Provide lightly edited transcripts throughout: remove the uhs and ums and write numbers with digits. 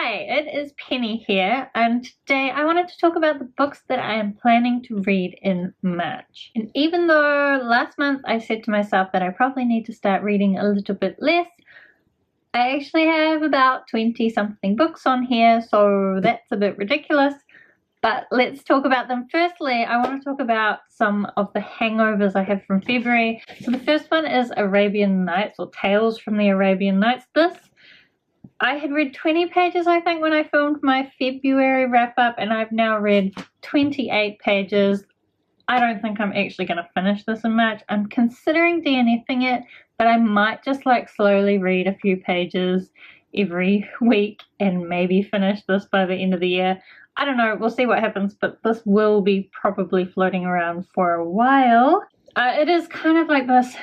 Hi, it is Penny here, and today I wanted to talk about the books that I am planning to read in March. And even though last month I said to myself that I probably need to start reading a little bit less, I actually have about 20 something books on here, so that's a bit ridiculous. But let's talk about them. Firstly, I want to talk about some of the hangovers I have from February. So the first one is Arabian Nights, or Tales from the Arabian Nights. I had read 20 pages, I think, when I filmed my February wrap-up, and I've now read 28 pages. I don't think I'm actually going to finish this in March. I'm considering DNFing it, but I might just slowly read a few pages every week and maybe finish this by the end of the year. I don't know, we'll see what happens, but this will be probably floating around for a while. It is kind of like this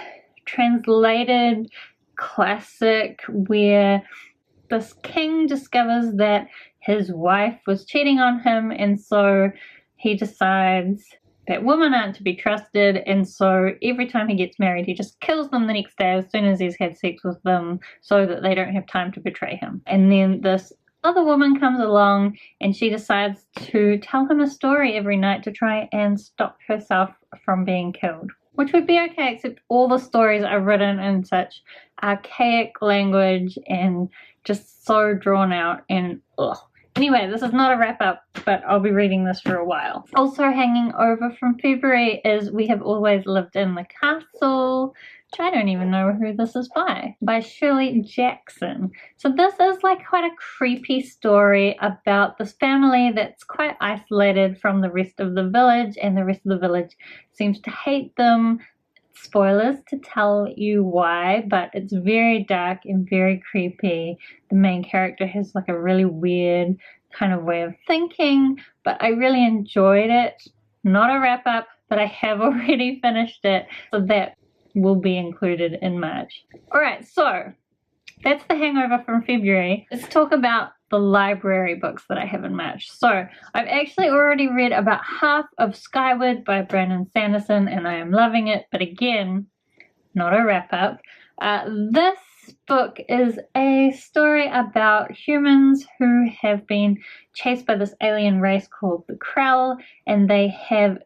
translated classic where this king discovers that his wife was cheating on him, and so he decides that women aren't to be trusted, and so every time he gets married he just kills them the next day as soon as he's had sex with them so that they don't have time to betray him. And then this other woman comes along and she decides to tell him a story every night to try and stop herself from being killed. Which would be okay, except all the stories are written in such archaic language and just so drawn out and ugh. Anyway, this is not a wrap-up, but I'll be reading this for a while. Also hanging over from February is We Have Always Lived in the Castle, which I don't even know who this is by Shirley Jackson. So this is quite a creepy story about this family that's quite isolated from the rest of the village, and the rest of the village seems to hate them. Spoilers to tell you why, but it's very dark and very creepy. The main character has a really weird kind of way of thinking, but I really enjoyed it. Not a wrap-up, but I have already finished it, so that will be included in March. Alright, so that's the hangover from February. Let's talk about the library books that I have in March. So I've actually already read about half of Skyward by Brandon Sanderson, and I am loving it, but again, not a wrap-up. This book is a story about humans who have been chased by this alien race called the Krell, and they have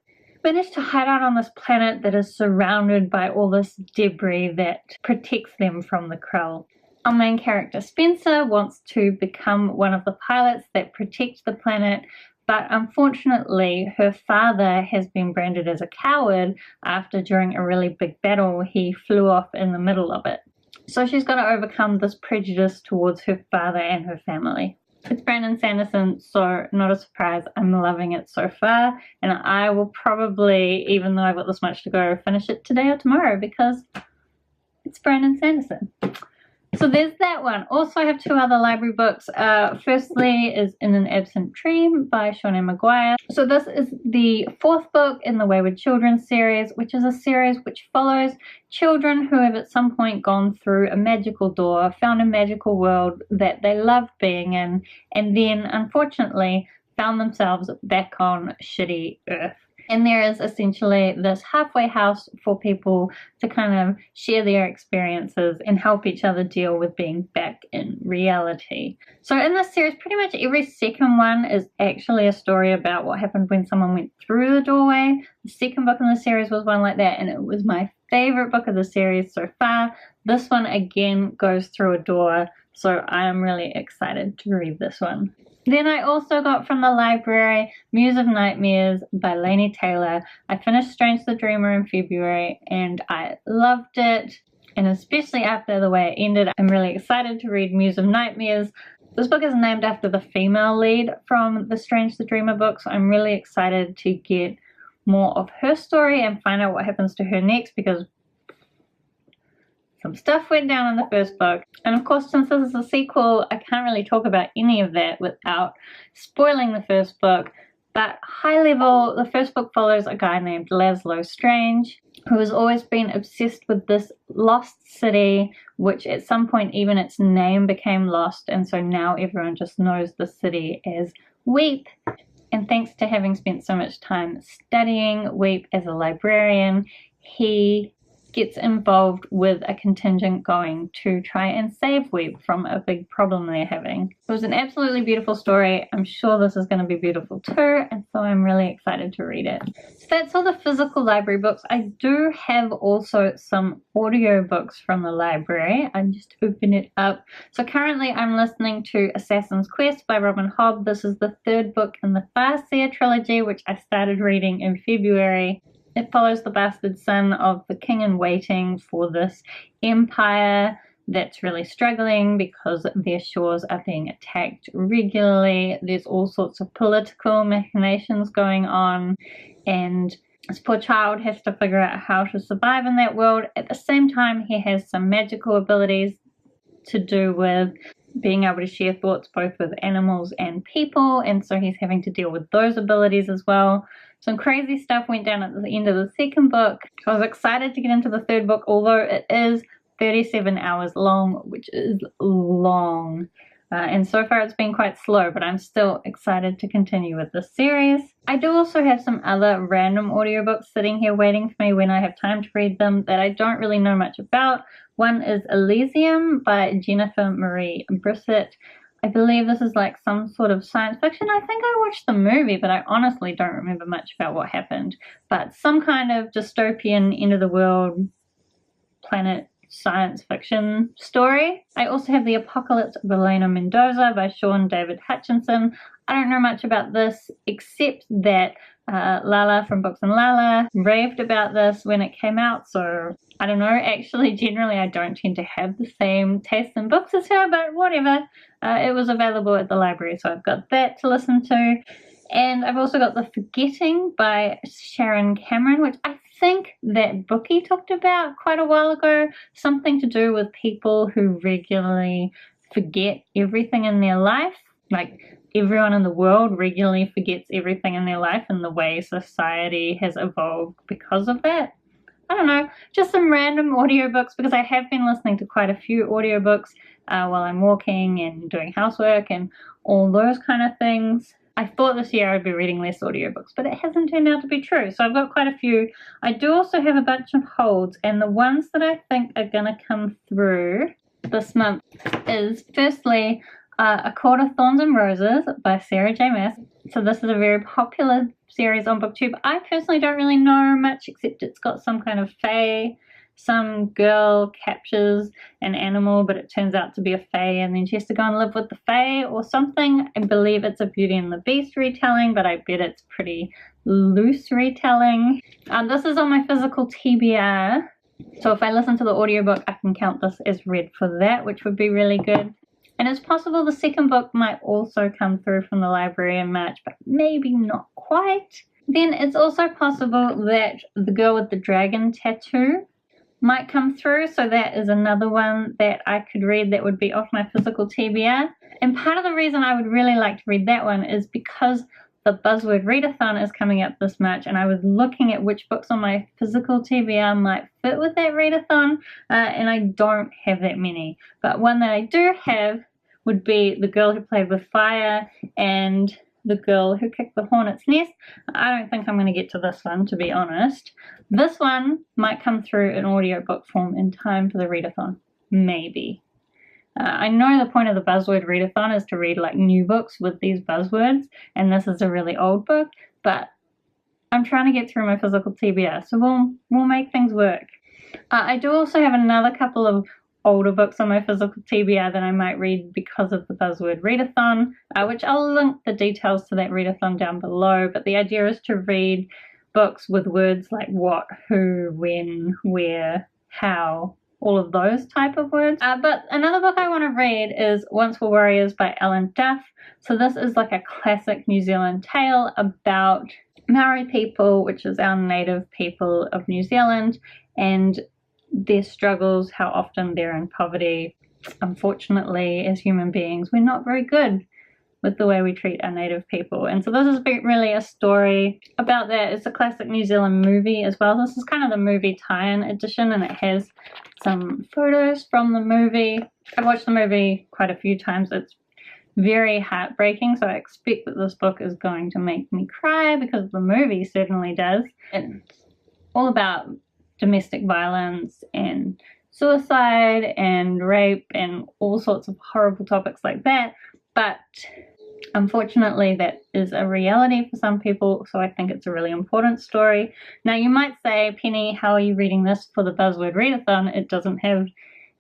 managed to hide out on this planet that is surrounded by all this debris that protects them from the Krell. Our main character Spencer wants to become one of the pilots that protect the planet, but unfortunately her father has been branded as a coward after, during a really big battle, he flew off in the middle of it. So she's got to overcome this prejudice towards her father and her family. It's Brandon Sanderson, so not a surprise. I'm loving it so far, and I will probably, even though I've got this much to go, finish it today or tomorrow because it's Brandon Sanderson. So there's that one. Also, I have two other library books. Firstly is In an Absent Dream by Shawnee Maguire. So this is the fourth book in the Wayward Children series, which is a series which follows children who have at some point gone through a magical door, found a magical world that they loved being in, and then unfortunately found themselves back on shitty Earth. And there is essentially this halfway house for people to kind of share their experiences and help each other deal with being back in reality. So in this series, pretty much every second one is actually a story about what happened when someone went through the doorway. The second book in the series was one like that, and it was my favorite book of the series so far. This one again goes through a door, so I am really excited to read this one. Then I also got from the library Muse of Nightmares by Laini Taylor. I finished Strange the Dreamer in February and I loved it, and especially after the way it ended, I'm really excited to read Muse of Nightmares. This book is named after the female lead from the Strange the Dreamer book, so I'm really excited to get more of her story and find out what happens to her next, because some stuff went down in the first book. And of course, since this is a sequel, I can't really talk about any of that without spoiling the first book. But high level, the first book follows a guy named Laszlo Strange, who has always been obsessed with this lost city, which at some point even its name became lost, and so now everyone just knows the city as Weep. And thanks to having spent so much time studying Weep as a librarian, he gets involved with a contingent going to try and save Webb from a big problem they're having. It was an absolutely beautiful story. I'm sure this is going to be beautiful too, and so I'm really excited to read it. So that's all the physical library books. I do have also some audio books from the library. I just open it up. So currently I'm listening to Assassin's Quest by Robin Hobb. This is the third book in the Farseer trilogy, which I started reading in February. It follows the bastard son of the king in waiting for this empire that's really struggling because their shores are being attacked regularly. There's all sorts of political machinations going on, and this poor child has to figure out how to survive in that world. At the same time, he has some magical abilities to do with being able to share thoughts both with animals and people, and so he's having to deal with those abilities as well. Some crazy stuff went down at the end of the second book. I was excited to get into the third book, although it is 37 hours long, which is long. And so far it's been quite slow, but I'm still excited to continue with this series. I do also have some other random audiobooks sitting here waiting for me when I have time to read them that I don't really know much about. One is Elysium by Jennifer Marie Brissett. I believe this is like some sort of science fiction. I think I watched the movie, but I honestly don't remember much about what happened. But some kind of dystopian, end of the world, planet science fiction story. I also have The Apocalypse of Elena Mendoza by Sean David Hutchinson. I don't know much about this except that Lala from Books and Lala raved about this when it came out, so I don't know. Actually, generally I don't tend to have the same taste in books as her, but whatever. It was available at the library, so I've got that to listen to. And I've also got The Forgetting by Sharon Cameron, which I think that Bookie talked about quite a while ago. Something to do with people who regularly forget everything in their life. Like, everyone in the world regularly forgets everything in their life, and the way society has evolved because of that. I don't know, just some random audiobooks, because I have been listening to quite a few audiobooks while I'm walking and doing housework and all those kind of things. I thought this year I'd be reading less audiobooks, but it hasn't turned out to be true. So I've got quite a few. I do also have a bunch of holds, and the ones that I think are going to come through this month is firstly A Court of Thorns and Roses by Sarah J. Maas. So this is a very popular series on BookTube. I personally don't really know much, except it's got some kind of fae. Some girl captures an animal, but it turns out to be a fae, and then she has to go and live with the fae or something. I believe it's a Beauty and the Beast retelling, but I bet it's pretty loose retelling. This is on my physical TBR, so if I listen to the audiobook, I can count this as read for that, which would be really good. And it's possible the second book might also come through from the library in March, but maybe not quite. Then it's also possible that The Girl with the Dragon Tattoo might come through, so that is another one that I could read that would be off my physical TBR. And part of the reason I would really like to read that one is because the Buzzword Readathon is coming up this March, and I was looking at which books on my physical TBR might fit with that readathon, and I don't have that many. But one that I do have would be The Girl Who Played with Fire and The Girl Who Kicked the Hornet's Nest. I don't think I'm going to get to this one, to be honest. This one might come through in audiobook form in time for the readathon. Maybe. I know the point of the Buzzword Readathon is to read like new books with these buzzwords, and this is a really old book, but I'm trying to get through my physical TBR, so we'll make things work. I do also have another couple of older books on my physical TBR that I might read because of the Buzzword Readathon, which I'll link the details to that readathon down below, but the idea is to read books with words like what, who, when, where, how, all of those type of words. But another book I want to read is Once Were Warriors by Ellen Duff. So this is like a classic New Zealand tale about Maori people, which is our native people of New Zealand, and their struggles, how often they're in poverty. Unfortunately, as human beings, we're not very good with the way we treat our native people. And so this is really a story about that. It's a classic New Zealand movie as well. This is kind of the movie tie-in edition, and it has some photos from the movie. I've watched the movie quite a few times. It's very heartbreaking, so I expect that this book is going to make me cry, because the movie certainly does. It's all about domestic violence and suicide and rape and all sorts of horrible topics like that. But unfortunately, that is a reality for some people, so I think it's a really important story. Now, you might say, Penny, how are you reading this for the Buzzword Readathon? It doesn't have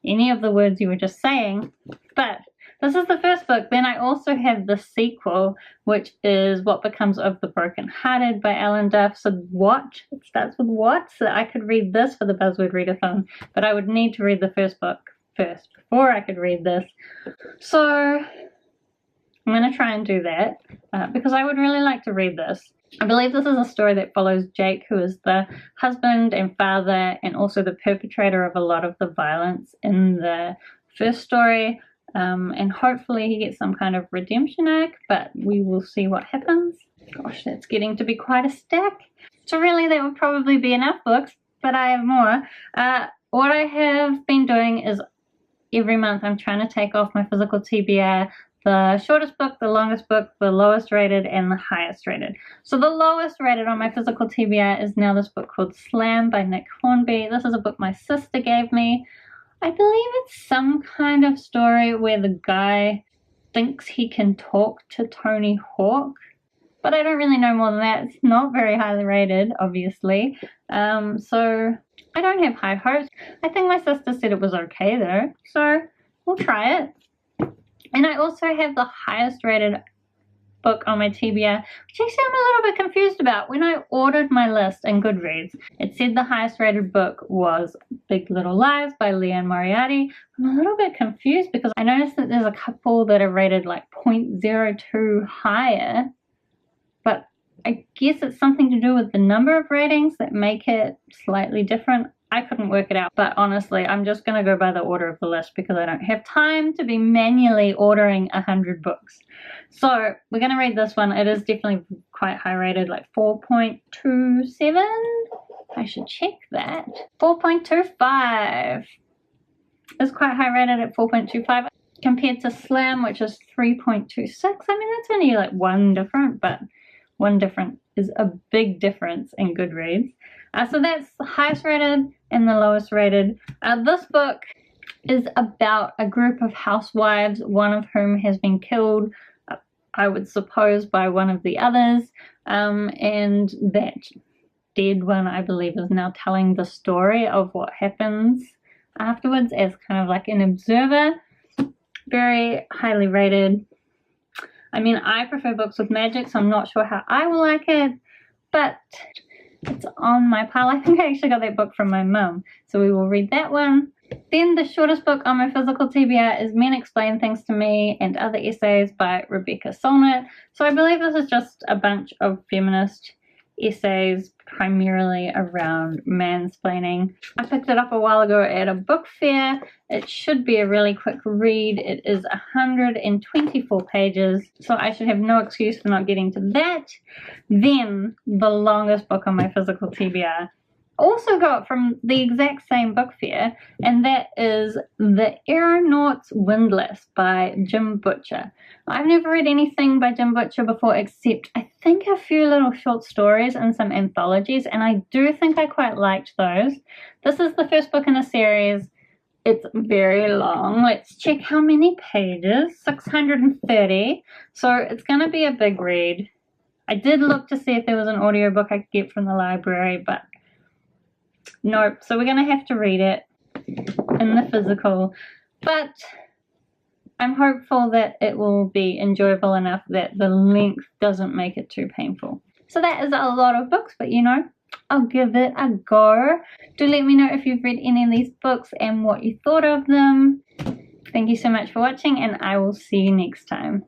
any of the words you were just saying, but this is the first book. Then I also have the sequel, which is What Becomes of the Broken-Hearted by Alan Duff. So what? It starts with what? So I could read this for the Buzzword Readathon, but I would need to read the first book first before I could read this. So I'm going to try and do that because I would really like to read this. I believe this is a story that follows Jake, who is the husband and father and also the perpetrator of a lot of the violence in the first story. And hopefully he gets some kind of redemption arc, but we will see what happens. Gosh, that's getting to be quite a stack. So really that would probably be enough books, but I have more. What I have been doing is every month I'm trying to take off my physical TBR, the shortest book, the longest book, the lowest rated, and the highest rated. So the lowest rated on my physical TBR is now this book called Slam by Nick Hornby. This is a book my sister gave me. I believe it's some kind of story where the guy thinks he can talk to Tony Hawk, but I don't really know more than that. It's not very highly rated, obviously. So I don't have high hopes. I think my sister said it was okay though, so we'll try it. And I also have the highest rated book on my TBR, which actually I'm a little bit confused about. When I ordered my list in Goodreads, it said the highest rated book was Big Little Lies by Leanne Moriarty. I'm a little bit confused because I noticed that there's a couple that are rated like 0.02 higher, but I guess it's something to do with the number of ratings that make it slightly different. I couldn't work it out, but honestly, I'm just going to go by the order of the list because I don't have time to be manually ordering 100 books. So we're going to read this one. It is definitely quite high rated, like 4.27. I should check that. 4.25 is quite high rated at 4.25 compared to Slam, which is 3.26. I mean, that's only like one different, but one different is a big difference in Goodreads. So that's the highest rated and the lowest rated. This book is about a group of housewives, one of whom has been killed, I would suppose, by one of the others. And that dead one, I believe, is now telling the story of what happens afterwards as kind of like an observer. Very highly rated. I mean, I prefer books with magic, so I'm not sure how I will like it, but it's on my pile. I think I actually got that book from my mum, so we will read that one. Then the shortest book on my physical TBR is Men Explain Things to Me and Other Essays by Rebecca Solnit. So I believe this is just a bunch of feminist essays primarily around mansplaining. I picked it up a while ago at a book fair. It should be a really quick read. It is 124 pages, so I should have no excuse for not getting to that. Then the longest book on my physical TBR also got from the exact same book fair, and that is The Aeronaut's Windlass by Jim Butcher. I've never read anything by Jim Butcher before except I think a few little short stories and some anthologies, and I do think I quite liked those. This is the first book in a series. It's very long. Let's check how many pages. 630. So it's going to be a big read. I did look to see if there was an audiobook I could get from the library, but nope. So we're going to have to read it in the physical. But I'm hopeful that it will be enjoyable enough that the length doesn't make it too painful. So that is a lot of books, but you know, I'll give it a go. Do let me know if you've read any of these books and what you thought of them. Thank you so much for watching, and I will see you next time.